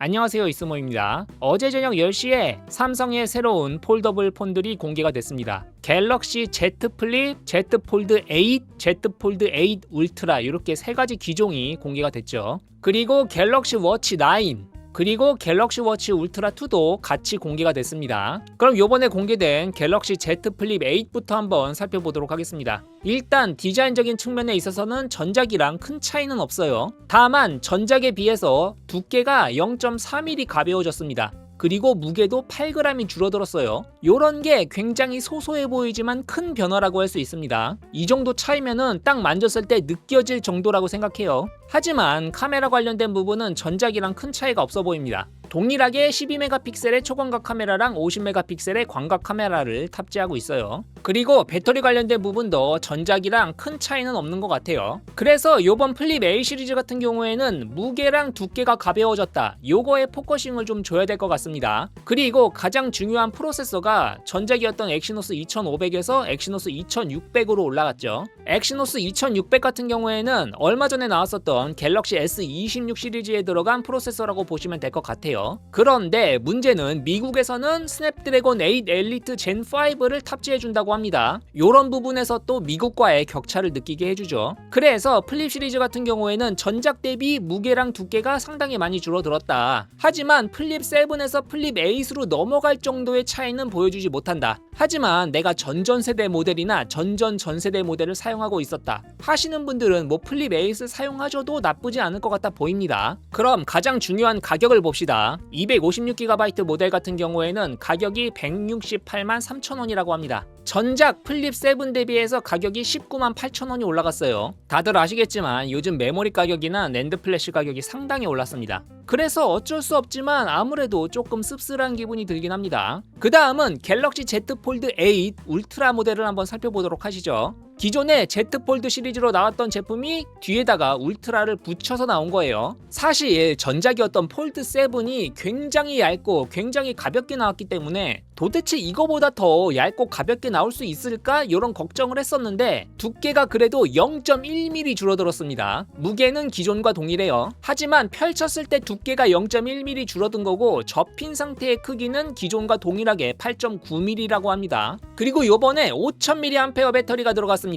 안녕하세요, 이스모입니다. 어제 저녁 10시에 삼성의 새로운 폴더블 폰들이 공개가 됐습니다. 갤럭시 Z 플립, Z 폴드 8, Z 폴드 8 울트라 이렇게 세 가지 기종이 공개가 됐죠. 그리고 갤럭시 워치 9, 그리고 갤럭시 워치 울트라 2도 같이 공개가 됐습니다. 그럼 요번에 공개된 갤럭시 Z 플립 8부터 한번 살펴보도록 하겠습니다. 일단 디자인적인 측면에 있어서는 전작이랑 큰 차이는 없어요. 다만 전작에 비해서 두께가 0.4mm 가벼워졌습니다. 그리고 무게도 8g이 줄어들었어요. 요런 게 굉장히 소소해 보이지만 큰 변화라고 할 수 있습니다. 이 정도 차이면은 딱 만졌을 때 느껴질 정도라고 생각해요. 하지만 카메라 관련된 부분은 전작이랑 큰 차이가 없어 보입니다. 동일하게 12메가픽셀의 초광각 카메라랑 50메가픽셀의 광각 카메라를 탑재하고 있어요. 그리고 배터리 관련된 부분도 전작이랑 큰 차이는 없는 것 같아요. 그래서 요번 플립 A 시리즈 같은 경우에는 무게랑 두께가 가벼워졌다, 요거에 포커싱을 좀 줘야 될 것 같습니다. 그리고 가장 중요한 프로세서가 전작이었던 엑시노스 2500에서 엑시노스 2600으로 올라갔죠. 엑시노스 2600 같은 경우에는 얼마 전에 나왔었던 갤럭시 S26 시리즈에 들어간 프로세서라고 보시면 될 것 같아요. 그런데 문제는 미국에서는 스냅드래곤 8 엘리트 젠 5를 탑재해준다고 합니다. 이런 부분에서 또 미국과의 격차를 느끼게 해주죠. 그래서 플립 시리즈 같은 경우에는 전작 대비 무게랑 두께가 상당히 많이 줄어들었다. 하지만 플립 7에서 플립 8으로 넘어갈 정도의 차이는 보여주지 못한다. 하지만 내가 전전세대 모델이나 전세대 모델을 사용하고 있었다 하시는 분들은 뭐 플립 8을 사용하셔도 나쁘지 않을 것 같아 보입니다. 그럼 가장 중요한 가격을 봅시다. 256GB 모델 같은 경우에는 가격이 168만 3천원이라고 합니다. 전작 플립 7 대비해서 가격이 19만 8천원이 올라갔어요. 다들 아시겠지만 요즘 메모리 가격이나 낸드 플래시 가격이 상당히 올랐습니다. 그래서 어쩔 수 없지만 아무래도 조금 씁쓸한 기분이 들긴 합니다. 그 다음은 갤럭시 Z 폴드 8 울트라 모델을 한번 살펴보도록 하시죠. 기존의 Z 폴드 시리즈로 나왔던 제품이 뒤에다가 울트라를 붙여서 나온 거예요. 사실 전작이었던 폴드 7이 굉장히 얇고 굉장히 가볍게 나왔기 때문에 도대체 이거보다 더 얇고 가볍게 나올 수 있을까? 이런 걱정을 했었는데 두께가 그래도 0.1mm 줄어들었습니다. 무게는 기존과 동일해요. 하지만 펼쳤을 때 두께가 0.1mm 줄어든 거고 접힌 상태의 크기는 기존과 동일하게 8.9mm라고 합니다. 그리고 요번에 5000mAh 배터리가 들어갔습니다.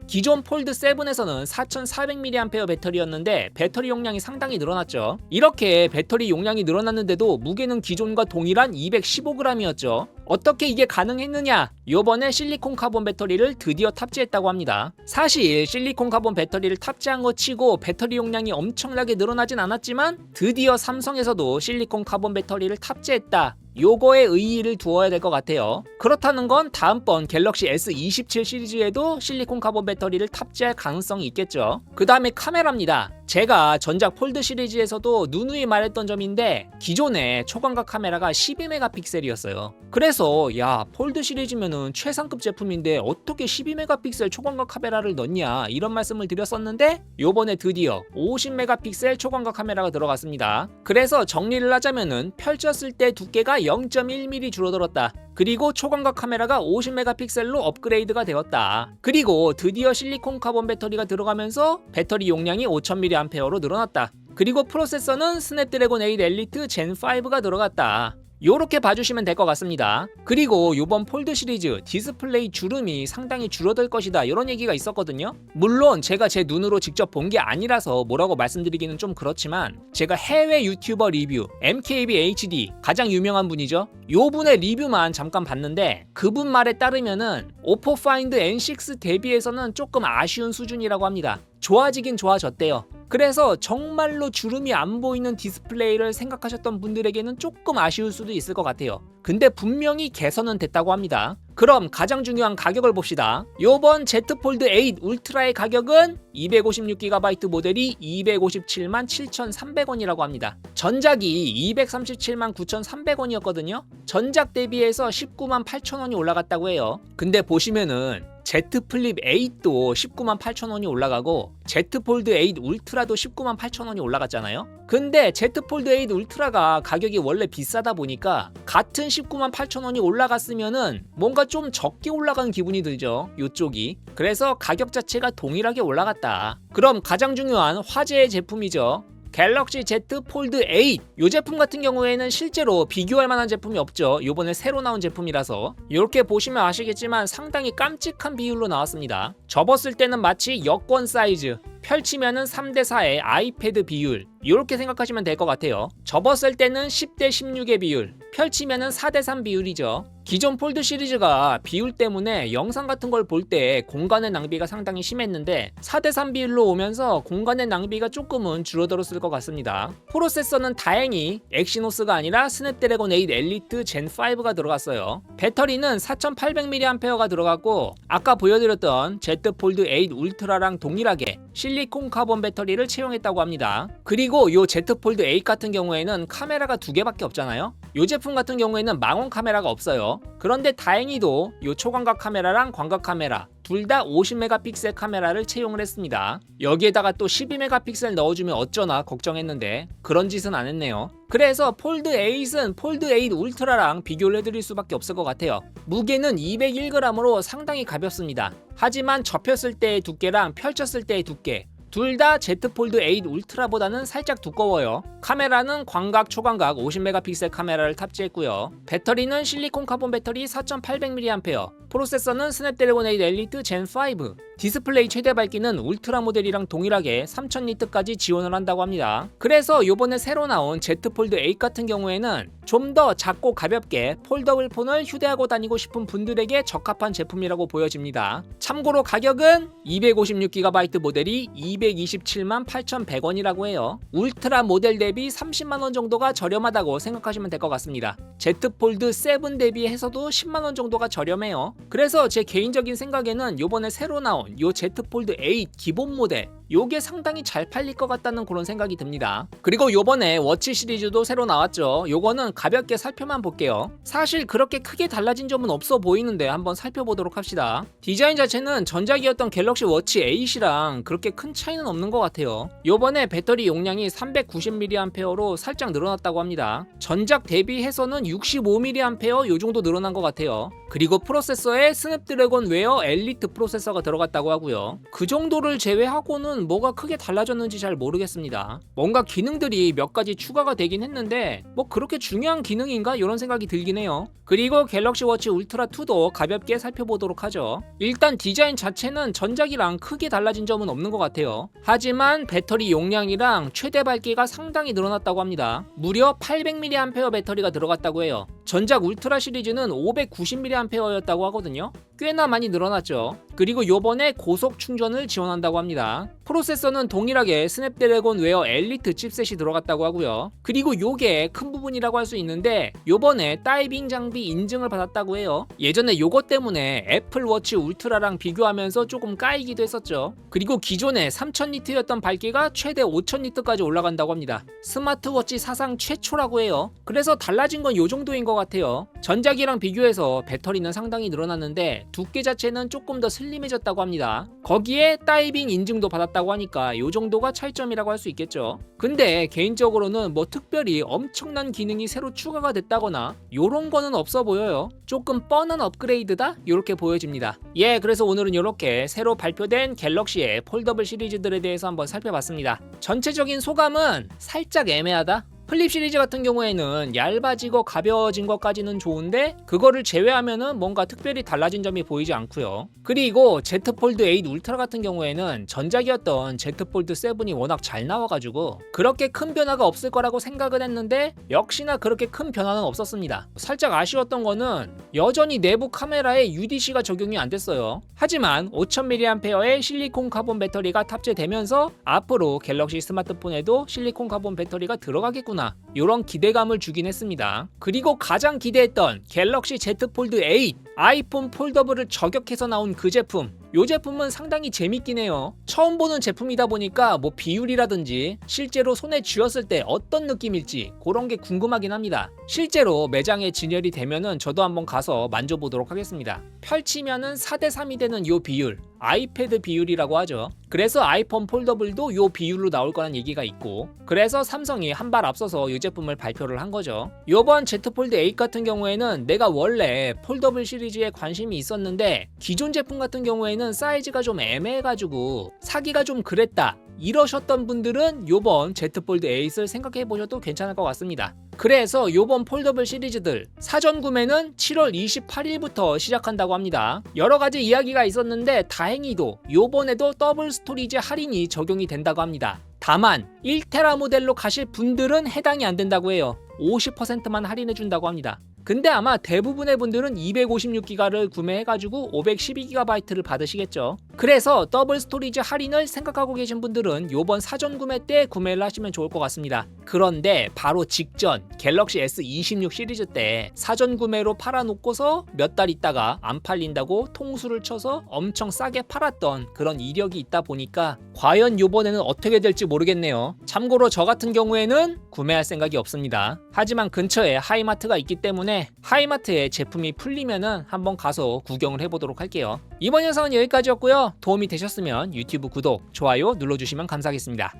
기존 폴드 7에서는 4400mAh 배터리였는데 배터리 용량이 상당히 늘어났죠. 이렇게 배터리 용량이 늘어났는데도 무게는 기존과 동일한 215g이었죠. 어떻게 이게 가능했느냐? 요번에 실리콘 카본 배터리를 드디어 탑재했다고 합니다. 사실 실리콘 카본 배터리를 탑재한 거 치고 배터리 용량이 엄청나게 늘어나진 않았지만 드디어 삼성에서도 실리콘 카본 배터리를 탑재했다, 요거에 의의를 두어야 될 것 같아요. 그렇다는 건 다음번 갤럭시 S27 시리즈에도 실리콘 카본 배터리를 탑재할 가능성이 있겠죠. 그 다음에 카메라입니다. 제가 전작 폴드 시리즈에서도 누누이 말했던 점인데 기존의 초광각 카메라가 12메가픽셀이었어요. 그래서 야, 폴드 시리즈면은 최상급 제품인데 어떻게 12메가픽셀 초광각 카메라를 넣냐, 이런 말씀을 드렸었는데 요번에 드디어 50메가픽셀 초광각 카메라가 들어갔습니다. 그래서 정리를 하자면은 펼쳤을 때 두께가 0.1mm 줄어들었다. 그리고 초광각 카메라가 50메가픽셀로 업그레이드가 되었다. 그리고 드디어 실리콘 카본 배터리가 들어가면서 배터리 용량이 5000mAh로 늘어났다. 그리고 프로세서는 스냅드래곤 8 엘리트 젠 5가 들어갔다. 요렇게 봐주시면 될 것 같습니다. 그리고 요번 폴드 시리즈 디스플레이 주름이 상당히 줄어들 것이다, 이런 얘기가 있었거든요. 물론 제가 제 눈으로 직접 본 게 아니라서 뭐라고 말씀드리기는 좀 그렇지만 제가 해외 유튜버 리뷰 MKBHD, 가장 유명한 분이죠, 요 분의 리뷰만 잠깐 봤는데 그분 말에 따르면은 오포 파인드 N6 대비해서는 조금 아쉬운 수준이라고 합니다. 좋아지긴 좋아졌대요. 그래서 정말로 주름이 안 보이는 디스플레이를 생각하셨던 분들에게는 조금 아쉬울 수도 있을 것 같아요. 근데 분명히 개선은 됐다고 합니다. 그럼 가장 중요한 가격을 봅시다. 요번 Z 폴드 8 울트라의 가격은 256GB 모델이 257만 7,300원이라고 합니다. 전작이 237만 9,300원이었거든요. 전작 대비해서 19만 8천원이 올라갔다고 해요. 근데 보시면은 Z 플립 8도 19만 8천원이 올라가고 Z 폴드 8 울트라도 19만 8천원이 올라갔잖아요. 근데 Z 폴드 8 울트라가 가격이 원래 비싸다 보니까 같은 19만 8천원이 올라갔으면은 뭔가 좀 적게 올라간 기분이 들죠, 요쪽이. 그래서 가격 자체가 동일하게 올라갔다. 그럼 가장 중요한 화제의 제품이죠. 갤럭시 Z 폴드 8. 이 제품 같은 경우에는 실제로 비교할 만한 제품이 없죠. 요번에 새로 나온 제품이라서. 이렇게 보시면 아시겠지만 상당히 깜찍한 비율로 나왔습니다. 접었을 때는 마치 여권 사이즈, 펼치면은 3대4의 아이패드 비율, 이렇게 생각하시면 될 것 같아요. 접었을 때는 10대16의 비율, 펼치면은 4대3 비율이죠. 기존 폴드 시리즈가 비율 때문에 영상 같은 걸 볼 때 공간의 낭비가 상당히 심했는데 4대3 비율로 오면서 공간의 낭비가 조금은 줄어들었을 것 같습니다. 프로세서는 다행히 엑시노스가 아니라 스냅드래곤 8 엘리트 젠 5가 들어갔어요. 배터리는 4800mAh가 들어갔고 아까 보여드렸던 Z 폴드 8 울트라랑 동일하게 실리콘 카본 배터리를 채용했다고 합니다. 그리고 요 Z 폴드 8 같은 경우에는 카메라가 2개밖에 없잖아요. 이 제품 같은 경우에는 망원 카메라가 없어요. 그런데 다행히도 이 초광각 카메라랑 광각 카메라 둘 다 50메가픽셀 카메라를 채용을 했습니다. 여기에다가 또 12메가픽셀 넣어주면 어쩌나 걱정했는데 그런 짓은 안 했네요. 그래서 폴드 8은 폴드 8 울트라랑 비교를 해드릴 수밖에 없을 것 같아요. 무게는 201g으로 상당히 가볍습니다. 하지만 접혔을 때의 두께랑 펼쳤을 때의 두께 둘 다 Z 폴드 8 울트라보다는 살짝 두꺼워요. 카메라는 광각, 초광각 50메가픽셀 카메라를 탑재했고요. 배터리는 실리콘 카본 배터리 4800mAh, 프로세서는 스냅드래곤 8 엘리트 젠 5, 디스플레이 최대 밝기는 울트라 모델이랑 동일하게 3000니트까지 지원을 한다고 합니다. 그래서 요번에 새로 나온 Z 폴드 8 같은 경우에는 좀 더 작고 가볍게 폴더블 폰을 휴대하고 다니고 싶은 분들에게 적합한 제품이라고 보여집니다. 참고로 가격은 256GB 모델이 2278100원이라고 해요. 울트라 모델 대비 30만원 정도가 저렴하다고 생각하시면 될 것 같습니다. Z 폴드 7 대비해서도 10만원 정도가 저렴해요. 그래서 제 개인적인 생각에는 요번에 새로 나온 요 Z 폴드 8 기본 모델 요게 상당히 잘 팔릴 것 같다는 그런 생각이 듭니다. 그리고 요번에 워치 시리즈도 새로 나왔죠. 요거는 가볍게 살펴만 볼게요. 사실 그렇게 크게 달라진 점은 없어 보이는데 한번 살펴보도록 합시다. 디자인 자체는 전작이었던 갤럭시 워치 8이랑 그렇게 큰 차이는 없는 것 같아요. 요번에 배터리 용량이 390mAh로 살짝 늘어났다고 합니다. 전작 대비해서는 65mAh 요 정도 늘어난 것 같아요. 그리고 프로세서에 스냅드래곤 웨어 엘리트 프로세서가 들어갔다고 하고요. 그 정도를 제외하고는 뭐가 크게 달라졌는지 잘 모르겠습니다. 뭔가 기능들이 몇 가지 추가가 되긴 했는데 뭐 그렇게 중요한 기능인가 이런 생각이 들긴 해요. 그리고 갤럭시 워치 울트라 2도 가볍게 살펴보도록 하죠. 일단 디자인 자체는 전작이랑 크게 달라진 점은 없는 것 같아요. 하지만 배터리 용량이랑 최대 밝기가 상당히 늘어났다고 합니다. 무려 800mAh 배터리가 들어갔다고 해요. 전작 울트라 시리즈는 590mAh였다고 하거든요. 꽤나 많이 늘어났죠. 그리고 요번에 고속 충전을 지원한다고 합니다. 프로세서는 동일하게 스냅드래곤 웨어 엘리트 칩셋이 들어갔다고 하고요. 그리고 요게 큰 부분이라고 할 수 있는데 요번에 다이빙 장비 인증을 받았다고 해요. 예전에 요것 때문에 애플워치 울트라랑 비교하면서 조금 까이기도 했었죠. 그리고 기존에 3000니트였던 밝기가 최대 5000니트까지 올라간다고 합니다. 스마트워치 사상 최초라고 해요. 그래서 달라진 건 요 정도인 것 같아요. 전작이랑 비교해서 배터리는 상당히 늘어났는데 두께 자체는 조금 더 슬림해졌다고 합니다. 거기에 다이빙 인증도 받았다고 하니까 요 정도가 차이점이라고 할 수 있겠죠. 근데 개인적으로는 뭐 특별히 엄청난 기능이 새로 추가가 됐다거나 요런 거는 없어 보여요. 조금 뻔한 업그레이드다? 요렇게 보여집니다. 예, 그래서 오늘은 요렇게 새로 발표된 갤럭시의 폴더블 시리즈들에 대해서 한번 살펴봤습니다. 전체적인 소감은 살짝 애매하다? 플립 시리즈 같은 경우에는 얇아지고 가벼워진 것까지는 좋은데 그거를 제외하면은 뭔가 특별히 달라진 점이 보이지 않고요. 그리고 Z 폴드 8 울트라 같은 경우에는 전작이었던 Z 폴드 7이 워낙 잘 나와가지고 그렇게 큰 변화가 없을 거라고 생각을 했는데 역시나 그렇게 큰 변화는 없었습니다. 살짝 아쉬웠던 거는 여전히 내부 카메라에 UDC가 적용이 안 됐어요. 하지만 5000mAh의 실리콘 카본 배터리가 탑재되면서 앞으로 갤럭시 스마트폰에도 실리콘 카본 배터리가 들어가겠구나 이런 기대감을 주긴 했습니다. 그리고 가장 기대했던 갤럭시 Z 폴드 8 아이폰 폴더블을 저격해서 나온 그 제품, 이 제품은 상당히 재밌긴 해요. 처음 보는 제품이다 보니까 뭐 비율이라든지 실제로 손에 쥐었을 때 어떤 느낌일지 그런 게 궁금하긴 합니다. 실제로 매장에 진열이 되면은 저도 한번 가서 만져보도록 하겠습니다. 펼치면은 4대3이 되는 요 비율, 아이패드 비율이라고 하죠. 그래서 아이폰 폴더블도 요 비율로 나올 거란 얘기가 있고, 그래서 삼성이 한 발 앞서서 이 제품을 발표를 한 거죠. 요번 Z 폴드 8 같은 경우에는 내가 원래 폴더블 시리즈에 관심이 있었는데 기존 제품 같은 경우에는 사이즈가 좀 애매해가지고 사기가 좀 그랬다 이러셨던 분들은 요번 Z 폴드 8을 생각해 보셔도 괜찮을 것 같습니다. 그래서 요번 폴더블 시리즈들 사전 구매는 7월 28일부터 시작한다고 합니다. 여러 가지 이야기가 있었는데 다행히도 요번에도 더블 스토리지 할인이 적용이 된다고 합니다. 다만 1테라 모델로 가실 분들은 해당이 안 된다고 해요. 50%만 할인해 준다고 합니다. 근데 아마 대부분의 분들은 256기가를 구매해가지고 512GB를 받으시겠죠. 그래서 더블 스토리지 할인을 생각하고 계신 분들은 요번 사전 구매 때 구매를 하시면 좋을 것 같습니다. 그런데 바로 직전 갤럭시 S26 시리즈 때 사전 구매로 팔아놓고서 몇 달 있다가 안 팔린다고 통수를 쳐서 엄청 싸게 팔았던 그런 이력이 있다 보니까 과연 요번에는 어떻게 될지 모르겠네요. 참고로 저 같은 경우에는 구매할 생각이 없습니다. 하지만 근처에 하이마트가 있기 때문에 하이마트에 제품이 풀리면은 한번 가서 구경을 해보도록 할게요. 이번 영상은 여기까지였고요. 도움이 되셨으면 유튜브 구독, 좋아요 눌러주시면 감사하겠습니다.